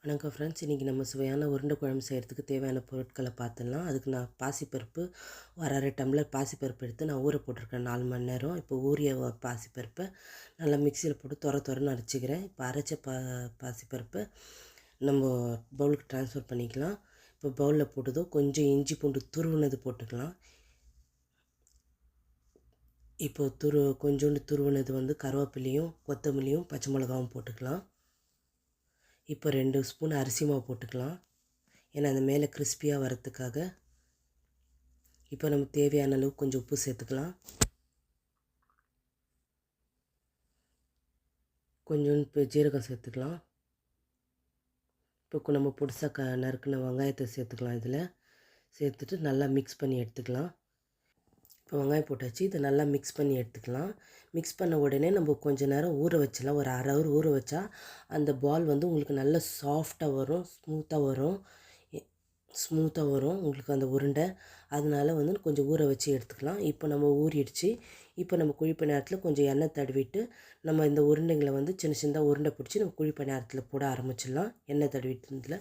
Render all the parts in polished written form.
வணக்கம் ஃப்ரெண்ட்ஸ், இன்றைக்கி நம்ம சுவையான உருண்டை குழம்பு செய்கிறதுக்கு தேவையான பொருட்களை பார்த்துடலாம். அதுக்கு நான் பாசிப்பருப்பு ஒரு அரை டம்ளர் பாசிப்பருப்பு எடுத்து நான் ஊற போட்டிருக்கேன் 4 மணி நேரம். இப்போ ஊறிய பாசிப்பருப்பை நல்லா மிக்சியில் போட்டு தொரன்னு அரைச்சிக்கிறேன். இப்போ அரைச்ச பாசிப்பருப்பை நம்ம பவுலுக்கு ட்ரான்ஸ்ஃபர் பண்ணிக்கலாம். இப்போ பவுலில் போட்டதும் கொஞ்சம் இஞ்சி பூண்டு துருவுனது போட்டுக்கலாம். இப்போ கொஞ்சோண்டு துருவுனது கருவேப்பிலையும் கொத்தமல்லியும் பச்சை மிளகாவும் போட்டுக்கலாம். இப்போ 2 ஸ்பூன் அரிசி மாவு போட்டுக்கலாம், ஏன்னா அந்த மேலே கிறிஸ்பியாக வரத்துக்காக. இப்போ நமக்கு தேவையான அளவு கொஞ்சம் உப்பு சேர்த்துக்கலாம். கொஞ்சோண்டு ஜீரகம் சேர்த்துக்கலாம். இப்போ நம்ம பொடிசாக நறுக்கின வெங்காயத்தை சேர்த்துக்கலாம். இதில் சேர்த்துட்டு நல்லா மிக்ஸ் பண்ணி எடுத்துக்கலாம். இப்போ வெங்காயம் போட்டாச்சு, இதை நல்லா மிக்ஸ் பண்ணி எடுத்துக்கலாம். மிக்ஸ் பண்ண உடனே நம்ம கொஞ்சம் நேரம் ஊற வச்சிடலாம். ஒரு அரை ஹவர் ஊற வச்சா அந்த பால் உங்களுக்கு நல்ல சாஃப்டாக வரும், ஸ்மூத்தாக வரும் உங்களுக்கு அந்த உருண்டை. அதனால கொஞ்சம் ஊற வச்சு எடுத்துக்கலாம். இப்போ நம்ம ஊறிடுச்சு. இப்போ நம்ம குழி நேரத்தில் கொஞ்சம் எண்ணெய் தடவிட்டு நம்ம இந்த உருண்டைங்களை சின்ன சின்னதாக உருண்டை பிடிச்சி நம்ம குழி நேரத்தில் போட ஆரம்பிச்சிடலாம். எண்ணெய் தடவிட்டு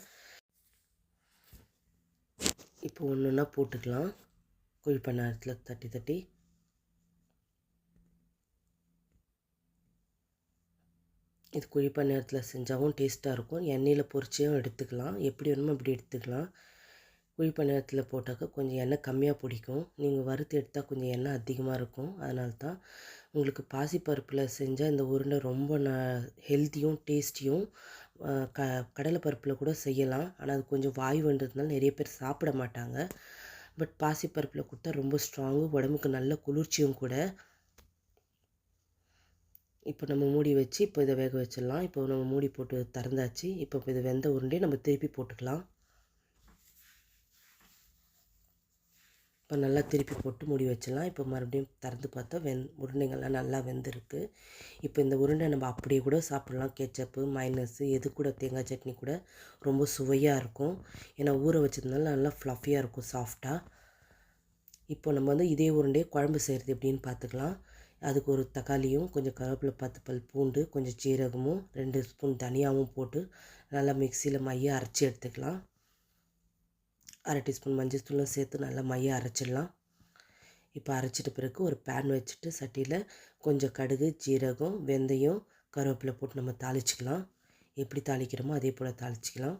இப்போ ஒன்று ஒன்றா போட்டுக்கலாம். குழி நேரத்தில் தட்டி இது குழி நேரத்தில் செஞ்சாலும் டேஸ்ட்டாக இருக்கும். எண்ணெயில் பொரிச்சியும் எடுத்துக்கலாம், எப்படி வேணுமோ அப்படி எடுத்துக்கலாம். குழி நேரத்தில் போட்டாக்க கொஞ்சம் எண்ணெய் கம்மியாக பிடிக்கும். நீங்கள் வறுத்து எடுத்தால் கொஞ்சம் எண்ணெய் அதிகமாக இருக்கும். அதனால தான் உங்களுக்கு பாசிப்பருப்பில் செஞ்சால் இந்த உருண்டை ரொம்ப ஹெல்த்தியும் டேஸ்டியும். கடலைப்பருப்பில் கூட செய்யலாம், ஆனால் அது கொஞ்சம் வாய்வுன்றதுனால நிறைய பேர் சாப்பிட மாட்டாங்க. பட் பாசிப்பருப்பில் கொடுத்தா ரொம்ப ஸ்ட்ராங்கு, உடம்புக்கு நல்ல குளிர்ச்சியும் கூட. இப்போ நம்ம மூடி வச்சு இப்போ இதை வேக வச்சிடலாம். இப்போ நம்ம மூடி போட்டு திறந்தாச்சு. இப்போ இதை வெந்த உருண்டையை நம்ம திருப்பி போட்டுக்கலாம். இப்போ நல்லா திருப்பி போட்டு மூடி வச்சிடலாம். இப்போ மறுபடியும் திறந்து பார்த்தா உருண்டைங்கள்லாம் நல்லா வெந்திருக்கு. இப்போ இந்த உருண்டை நம்ம அப்படியே கூட சாப்பிட்லாம். கெச்சப்பு, மைனஸு எது கூட, தேங்காய் சட்னி கூட ரொம்ப சுவையாக இருக்கும். ஏன்னா ஊற வச்சதுனால நல்லா ஃப்ளஃபியாக இருக்கும், சாஃப்டாக. இப்போ நம்ம இதே உருண்டையை குழம்பு செய்கிறது எப்படின்னு பார்த்துக்கலாம். அதுக்கு ஒரு தக்காளியும் கொஞ்சம் கருவேப்பிலை, 10 பல் பூண்டு, கொஞ்சம் சீரகமும் 2 ஸ்பூன் தனியாகவும் போட்டு நல்லா மிக்சியில் மைய அரைச்சி எடுத்துக்கலாம். அரை டீஸ்பூன் மஞ்சள் தூளும் சேர்த்து நல்லா மைய அரைச்சிடலாம். இப்போ அரைச்சிட்ட பிறகு ஒரு பேன் வச்சுட்டு சட்டியில் கொஞ்சம் கடுகு, ஜீரகம், வெந்தயம், கருவேப்பிலை போட்டு நம்ம தாளிச்சிக்கலாம். எப்படி தாளிக்கிறோமோ அதே போல் தாளிச்சிக்கலாம்.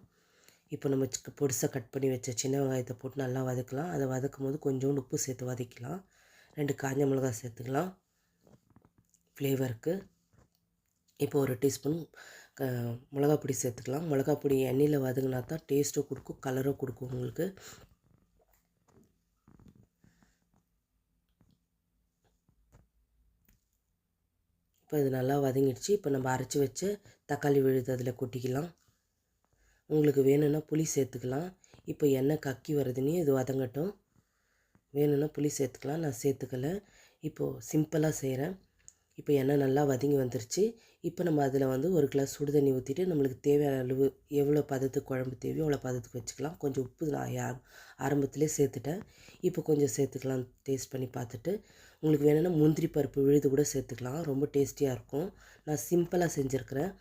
இப்போ நம்ம பொடிசாக கட் பண்ணி வச்ச சின்ன வெங்காயத்தை போட்டு நல்லா வதக்கலாம். அதை வதக்கும் போது கொஞ்சோண்டு உப்பு சேர்த்து வதக்கலாம். 2 காஞ்ச மிளகாய் சேர்த்துக்கலாம் ஃப்ளேவருக்கு. இப்போ ஒரு டீஸ்பூன் மிளகா பொடி சேர்த்துக்கலாம். மிளகா பொடி எண்ணெயில் வதங்கினா தான் டேஸ்ட்டும் கொடுக்கும், கலரும் கொடுக்கும் உங்களுக்கு. இப்போ இது நல்லா வதங்கிடுச்சு. இப்போ நம்ம அரைச்சி வச்ச தக்காளி விழுது அதில் கொட்டிக்கலாம். உங்களுக்கு வேணும்னா புளி சேர்த்துக்கலாம். இப்போ எண்ணெய் கக்கி வருதுன்னு இது வதங்கட்டும். வேணும்னா புளி சேர்த்துக்கலாம், நான் சேர்த்துக்கலை. இப்போது சிம்பிளாக செய்கிறேன். இப்போ எண்ணெய் நல்லா வதங்கி வந்துருச்சு. இப்போ நம்ம அதில் ஒரு கிளாஸ் சுடு தண்ணி ஊற்றிட்டு நம்மளுக்கு தேவையான அளவு எவ்வளோ பதத்துக்கு குழம்பு தேவையோ அவ்வளோ பதத்துக்கு வச்சுக்கலாம். கொஞ்சம் உப்பு நான் ஆரம்பத்திலே சேர்த்துட்டேன். இப்போ கொஞ்சம் சேர்த்துக்கலாம் டேஸ்ட் பண்ணி பார்த்துட்டு. உங்களுக்கு வேணும்னா முந்திரி பருப்பு விழுது கூட சேர்த்துக்கலாம், ரொம்ப டேஸ்டியாக இருக்கும். நான் சிம்பிளாக செஞ்சுருக்கிறேன்.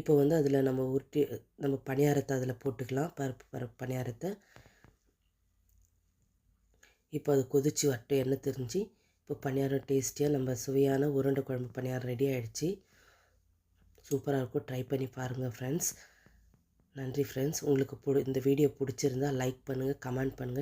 இப்போ அதில் நம்ம பணியாரத்தை அதில் போட்டுக்கலாம், பருப்பு பணியாரத்தை. இப்போ அது கொதித்து வரட்டும், எண்ணெய் தெரிஞ்சு. இப்போ பணியாரம் டேஸ்டியாக நம்ம சுவையான உருண்டை குழம்பு பணியாரம் ரெடி ஆகிடுச்சு. சூப்பராக இருக்கும், ட்ரை பண்ணி பாருங்கள் ஃப்ரெண்ட்ஸ். நன்றி ஃப்ரெண்ட்ஸ். உங்களுக்கு இந்த வீடியோ பிடிச்சிருந்தால் லைக் பண்ணுங்கள், கமெண்ட் பண்ணுங்கள்.